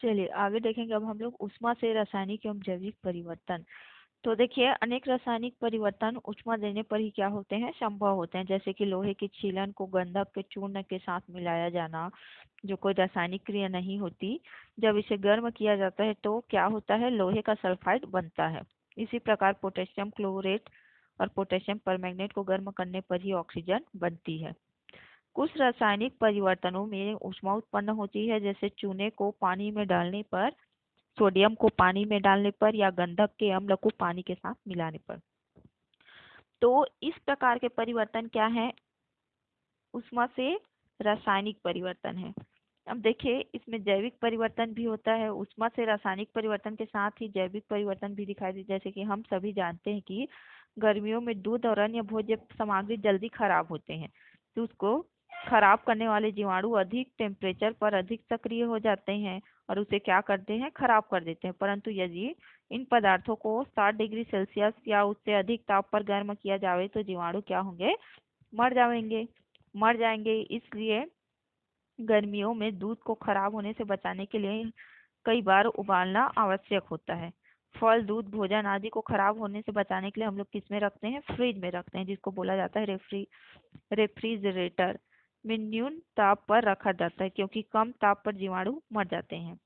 चलिए आगे देखेंगे अब हम लोग ऊष्मा से रासायनिक एवं जैविक परिवर्तन। तो देखिए अनेक रासायनिक परिवर्तन ऊष्मा देने पर ही क्या होते हैं, संभव होते हैं। जैसे कि लोहे के छीलन को गंधक के चूर्ण के साथ मिलाया जाना, जो कोई रासायनिक क्रिया नहीं होती। जब इसे गर्म किया जाता है तो क्या होता है, लोहे का सल्फाइड बनता है। इसी प्रकार पोटेशियम क्लोरेट और पोटेशियम परमैंगनेट को गर्म करने पर ही ऑक्सीजन बनती है। कुछ रासायनिक परिवर्तनों में ऊष्मा उत्पन्न होती है, जैसे चूने को पानी में डालने पर, सोडियम को पानी में डालने पर या गंधक के अम्ल को पानी के साथ मिलाने पर। तो इस प्रकार के परिवर्तन क्या है, ऊष्मा से रासायनिक परिवर्तन है। अब देखिए इसमें जैविक परिवर्तन भी होता है। ऊष्मा से रासायनिक परिवर्तन के साथ ही जैविक परिवर्तन भी दिखाई दे। जैसे कि हम सभी जानते हैं कि गर्मियों में दूध और अन्य भोज्य सामग्री जल्दी खराब होते हैं, तो उसको खराब करने वाले जीवाणु अधिक टेम्परेचर पर अधिक सक्रिय हो जाते हैं और उसे क्या करते हैं, खराब कर देते हैं। परंतु यदि इन पदार्थों को 60 डिग्री सेल्सियस या उससे अधिक ताप पर गर्म किया जाए तो जीवाणु क्या होंगे, मर जाएंगे। इसलिए गर्मियों में दूध को खराब होने से बचाने के लिए कई बार उबालना आवश्यक होता है। फल, दूध, भोजन आदि को खराब होने से बचाने के लिए हम लोग किस में रखते हैं, फ्रिज में रखते हैं, जिसको बोला जाता है रेफ्रिजरेटर में न्यून ताप पर रखा जाता है, क्योंकि कम ताप पर जीवाणु मर जाते हैं।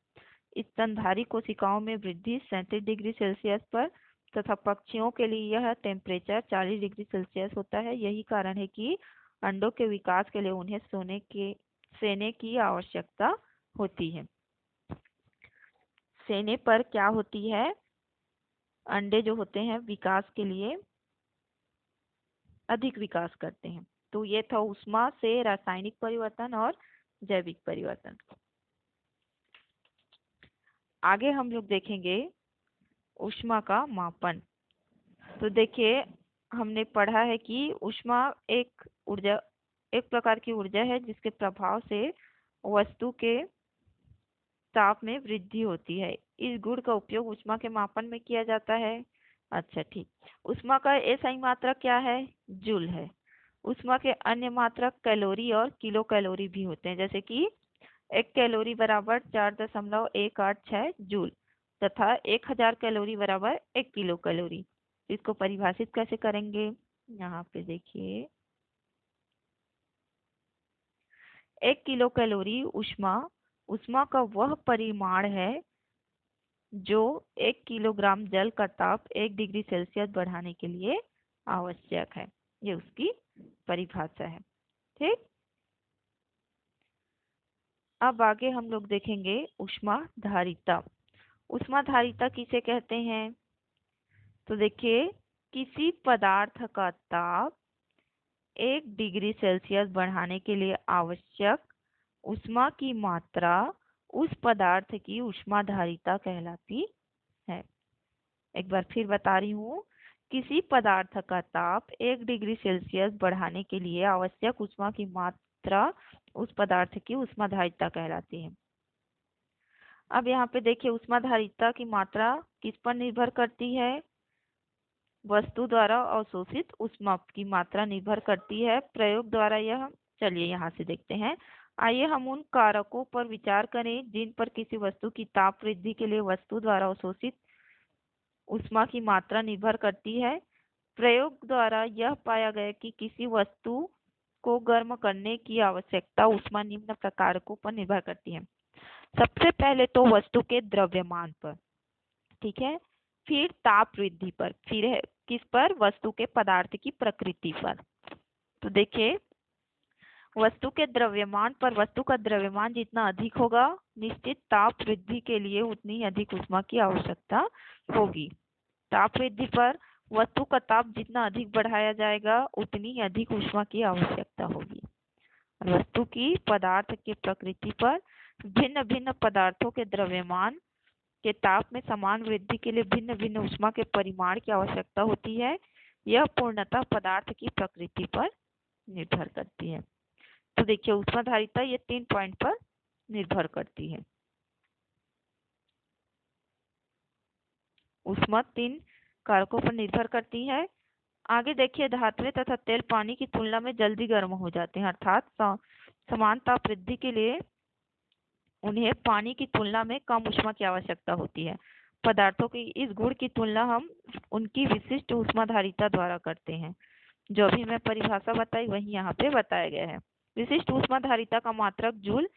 स्तनधारी कोशिकाओं में वृद्धि 37 डिग्री सेल्सियस पर तथा पक्षियों के लिए यह टेम्परेचर 40 डिग्री सेल्सियस होता है। यही कारण है कि अंडों के विकास के लिए उन्हें सेने की आवश्यकता होती है। सेने पर क्या होती है, अंडे जो होते हैं विकास के लिए अधिक विकास करते हैं। तो ये था ऊष्मा से रासायनिक परिवर्तन और जैविक परिवर्तन। आगे हम लोग देखेंगे ऊष्मा का मापन। तो देखिए हमने पढ़ा है कि ऊष्मा एक प्रकार की ऊर्जा है जिसके प्रभाव से वस्तु के ताप में वृद्धि होती है। इस गुण का उपयोग ऊष्मा के मापन में किया जाता है। अच्छा ठीक, ऊष्मा का एसआई मात्रक क्या है, जूल है। ऊष्मा के अन्य मात्रक कैलोरी और किलो कैलोरी भी होते हैं। जैसे कि 1 कैलोरी बराबर 4.186 जूल तथा 1000 कैलोरी बराबर 1 किलो कैलोरी। इसको परिभाषित कैसे करेंगे, यहाँ पे देखिए 1 किलो कैलोरी ऊष्मा का वह परिमाण है जो 1 किलोग्राम जल का ताप 1 डिग्री सेल्सियस बढ़ाने के लिए आवश्यक है। ये उसकी परिभाषा है। ठीक, अब आगे हम लोग देखेंगे ऊष्माधारिता। ऊष्माधारिता किसे कहते हैं, तो देखिए किसी पदार्थ का ताप 1 डिग्री सेल्सियस बढ़ाने के लिए आवश्यक ऊष्मा की मात्रा उस पदार्थ की ऊष्माधारिता कहलाती है। एक बार फिर बता रही हूँ, किसी पदार्थ का ताप 1 डिग्री सेल्सियस बढ़ाने के लिए आवश्यक ऊष्मा की मात्रा उस पदार्थ की ऊष्माधारिता कहलाती है। अब यहाँ पे देखिए ऊष्माधारिता की मात्रा किस पर निर्भर करती है, वस्तु द्वारा अवशोषित ऊष्मा की मात्रा निर्भर करती है। प्रयोग द्वारा यह, चलिए यहाँ से देखते हैं। आइए हम उन कारकों पर विचार करें जिन पर किसी वस्तु की ताप वृद्धि के लिए वस्तु द्वारा अवशोषित ऊष्मा की मात्रा निर्भर करती है। प्रयोग द्वारा यह पाया गया कि किसी वस्तु को गर्म करने की आवश्यकता ऊष्मा निम्न प्रकारकों पर निर्भर करती है। सबसे पहले तो वस्तु के द्रव्यमान पर, ठीक है, फिर ताप वृद्धि पर, फिर है किस पर, वस्तु के पदार्थ की प्रकृति पर। तो देखिए वस्तु के द्रव्यमान पर, वस्तु का द्रव्यमान जितना अधिक होगा निश्चित ताप वृद्धि के लिए उतनी अधिक ऊष्मा की आवश्यकता होगी। ताप वृद्धि पर वस्तु का ताप जितना अधिक बढ़ाया जाएगा उतनी अधिक ऊष्मा की आवश्यकता होगी। वस्तु की पदार्थ की प्रकृति पर, भिन्न भिन्न पदार्थों के द्रव्यमान के ताप में समान वृद्धि के लिए भिन्न भिन्न ऊष्मा के परिमाण की आवश्यकता होती है। यह पूर्णतः पदार्थ की प्रकृति पर निर्भर करती है। तो देखिए ऊष्माधारिता ये 3 पॉइंट पर निर्भर करती है। ऊष्मा 3 कारकों पर निर्भर करती है। आगे देखिए धातुएं तथा तेल पानी की तुलना में जल्दी गर्म हो जाते हैं, अर्थात समान ताप वृद्धि के लिए उन्हें पानी की तुलना में कम ऊष्मा की आवश्यकता होती है। पदार्थों की इस गुण की तुलना हम उनकी विशिष्ट ऊष्माधारिता द्वारा करते हैं। जो अभी मैं परिभाषा बताई वही यहाँ पे बताया गया है। विशिष्ट ऊष्माधारिता का मात्रक जूल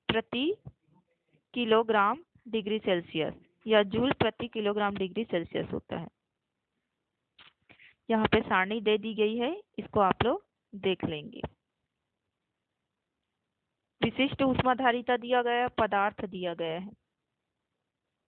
प्रति किलोग्राम डिग्री सेल्सियस या जूल प्रति किलोग्राम डिग्री सेल्सियस होता है। यहाँ पे सारणी दे दी गई है, इसको आप लोग देख लेंगे। विशिष्ट ऊष्माधारिता दिया गया है, पदार्थ दिया गया है।